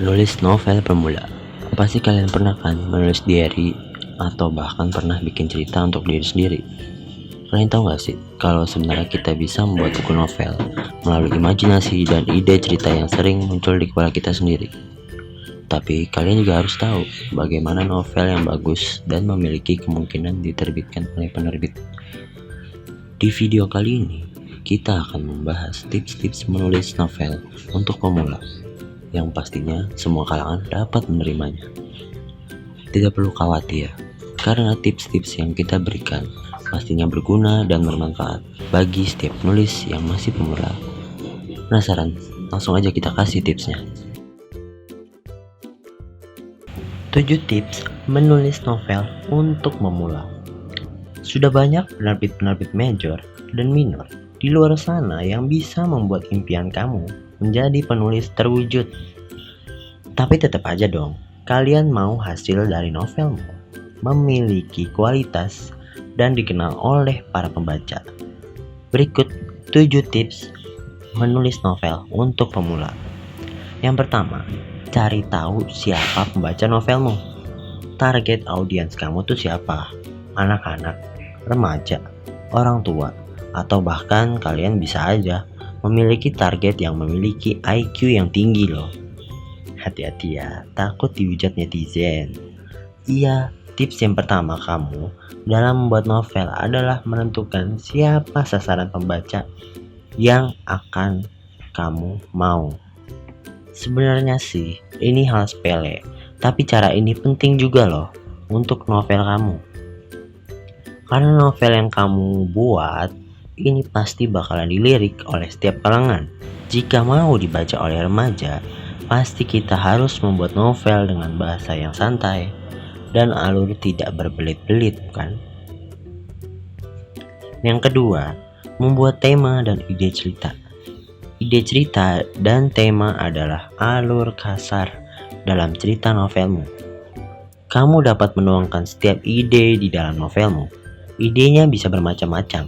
Penulis novel pemula. Pasti kalian pernah kan menulis diary atau bahkan pernah bikin cerita untuk diri sendiri. Kalian tahu gak sih kalau sebenarnya kita bisa membuat buku novel melalui imajinasi dan ide cerita yang sering muncul di kepala kita sendiri. Tapi kalian juga harus tahu bagaimana novel yang bagus dan memiliki kemungkinan diterbitkan oleh penerbit. Di video kali ini kita akan membahas tips-tips menulis novel untuk pemula yang pastinya semua kalangan dapat menerimanya. Tidak perlu khawatir, karena tips-tips yang kita berikan pastinya berguna dan bermanfaat bagi setiap penulis yang masih pemula. Penasaran? Langsung aja kita kasih tipsnya. 7 tips menulis novel untuk memula. Sudah banyak penerbit-penerbit major dan minor di luar sana yang bisa membuat impian kamu menjadi penulis terwujud. Tapi tetap aja dong, kalian mau hasil dari novelmu memiliki kualitas dan dikenal oleh para pembaca. Berikut 7 tips menulis novel untuk pemula. Yang pertama, cari tahu siapa pembaca novelmu. Target audiens kamu tuh siapa? Anak-anak, remaja, orang tua, atau bahkan kalian bisa aja memiliki target yang memiliki IQ yang tinggi loh. Hati-hati ya, takut dihujat netizen. Iya, tips yang pertama kamu dalam membuat novel adalah menentukan siapa sasaran pembaca yang akan kamu mau. Sebenarnya sih, ini hal sepele, tapi cara ini penting juga loh untuk novel kamu. Karena novel yang kamu buat ini pasti bakalan dilirik oleh setiap kalangan. Jika mau dibaca oleh remaja, pasti kita harus membuat novel dengan bahasa yang santai dan alur tidak berbelit-belit, kan? Yang kedua, membuat tema dan ide cerita. Ide cerita dan tema adalah alur kasar dalam cerita novelmu. Kamu dapat menuangkan setiap ide di dalam novelmu. Idenya bisa bermacam-macam,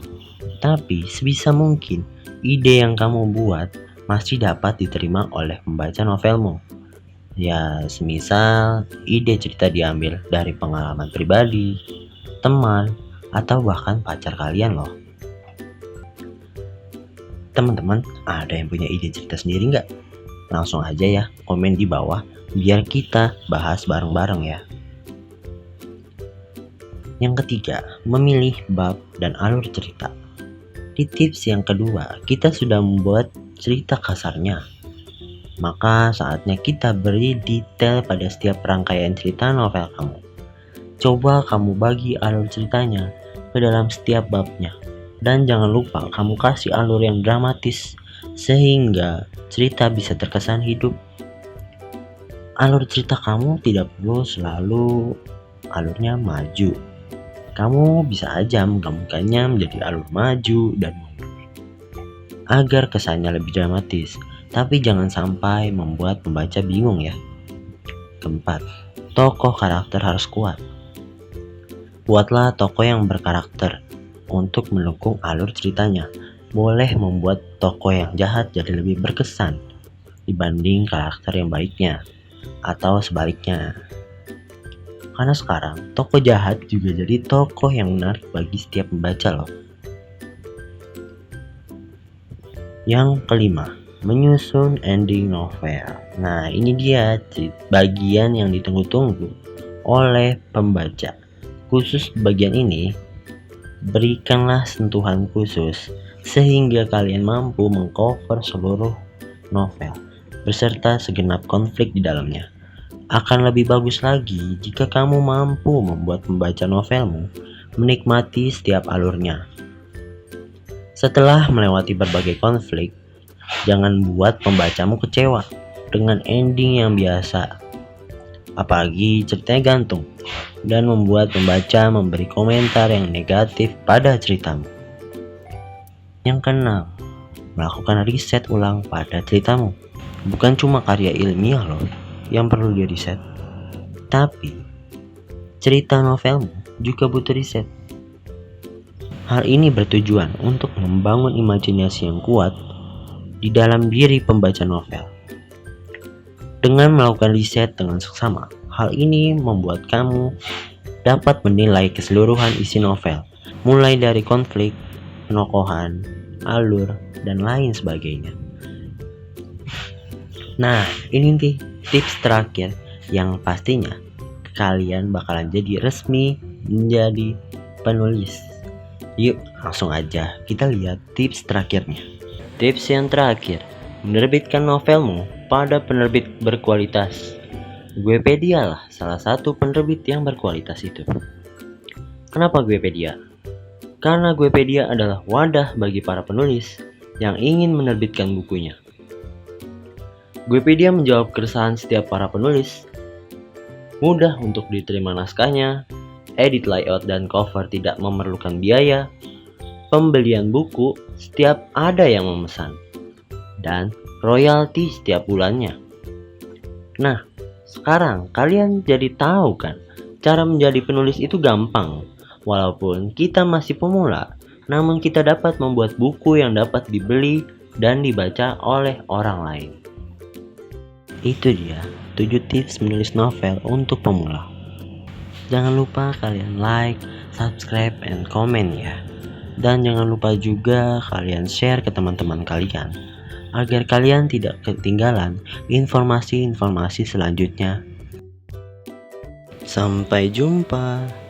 tapi sebisa mungkin ide yang kamu buat masih dapat diterima oleh pembaca novelmu. Ya, semisal ide cerita diambil dari pengalaman pribadi, teman, atau bahkan pacar kalian loh. Teman-teman, ada yang punya ide cerita sendiri nggak? Langsung aja ya, komen di bawah biar kita bahas bareng-bareng ya. Yang ketiga, memilih bab dan alur cerita. Di tips yang kedua, kita sudah membuat cerita kasarnya. Maka saatnya kita beri detail pada setiap rangkaian cerita novel kamu. Coba kamu bagi alur ceritanya ke dalam setiap babnya. Dan jangan lupa kamu kasih alur yang dramatis sehingga cerita bisa terkesan hidup. Alur cerita kamu tidak perlu selalu alurnya maju. Kamu bisa aja menggabungkannya menjadi alur maju dan mundur agar kesannya lebih dramatis, tapi jangan sampai membuat pembaca bingung ya. Keempat, tokoh karakter harus kuat. Buatlah tokoh yang berkarakter untuk mendukung alur ceritanya. Boleh membuat tokoh yang jahat jadi lebih berkesan dibanding karakter yang baiknya, atau sebaliknya. Karena sekarang tokoh jahat juga jadi tokoh yang menarik bagi setiap pembaca loh. Yang kelima, menyusun ending novel. Nah, ini dia bagian yang ditunggu-tunggu oleh pembaca. Khusus bagian ini, berikanlah sentuhan khusus sehingga kalian mampu mengcover seluruh novel beserta segenap konflik di dalamnya. Akan lebih bagus lagi jika kamu mampu membuat pembaca novelmu menikmati setiap alurnya. Setelah melewati berbagai konflik, jangan buat pembacamu kecewa dengan ending yang biasa. Apalagi ceritanya gantung dan membuat pembaca memberi komentar yang negatif pada ceritamu. Yang keenam, melakukan riset ulang pada ceritamu. Bukan cuma karya ilmiah loh yang perlu di riset, tapi cerita novelmu juga butuh riset. Hal ini bertujuan untuk membangun imajinasi yang kuat di dalam diri pembaca novel. Dengan melakukan riset dengan seksama, hal ini membuat kamu dapat menilai keseluruhan isi novel, mulai dari konflik, penokohan, alur, dan lain sebagainya. Nah, ini nih tips terakhir yang pastinya kalian bakalan jadi resmi menjadi penulis. Yuk, langsung aja kita lihat tips terakhirnya. Tips yang terakhir, menerbitkan novelmu pada penerbit berkualitas. Guepedia lah salah satu penerbit yang berkualitas itu. Kenapa Guepedia? Karena Guepedia adalah wadah bagi para penulis yang ingin menerbitkan bukunya. Guepedia menjawab keresahan setiap para penulis. Mudah untuk diterima naskahnya, edit layout dan cover tidak memerlukan biaya, pembelian buku setiap ada yang memesan, dan royalti setiap bulannya. Nah, sekarang kalian jadi tahu kan, cara menjadi penulis itu gampang. Walaupun kita masih pemula, namun kita dapat membuat buku yang dapat dibeli dan dibaca oleh orang lain. Itu dia 7 tips menulis novel untuk pemula. Jangan lupa kalian like, subscribe, and comment ya. Dan jangan lupa juga kalian share ke teman-teman kalian, agar kalian tidak ketinggalan informasi-informasi selanjutnya. Sampai jumpa.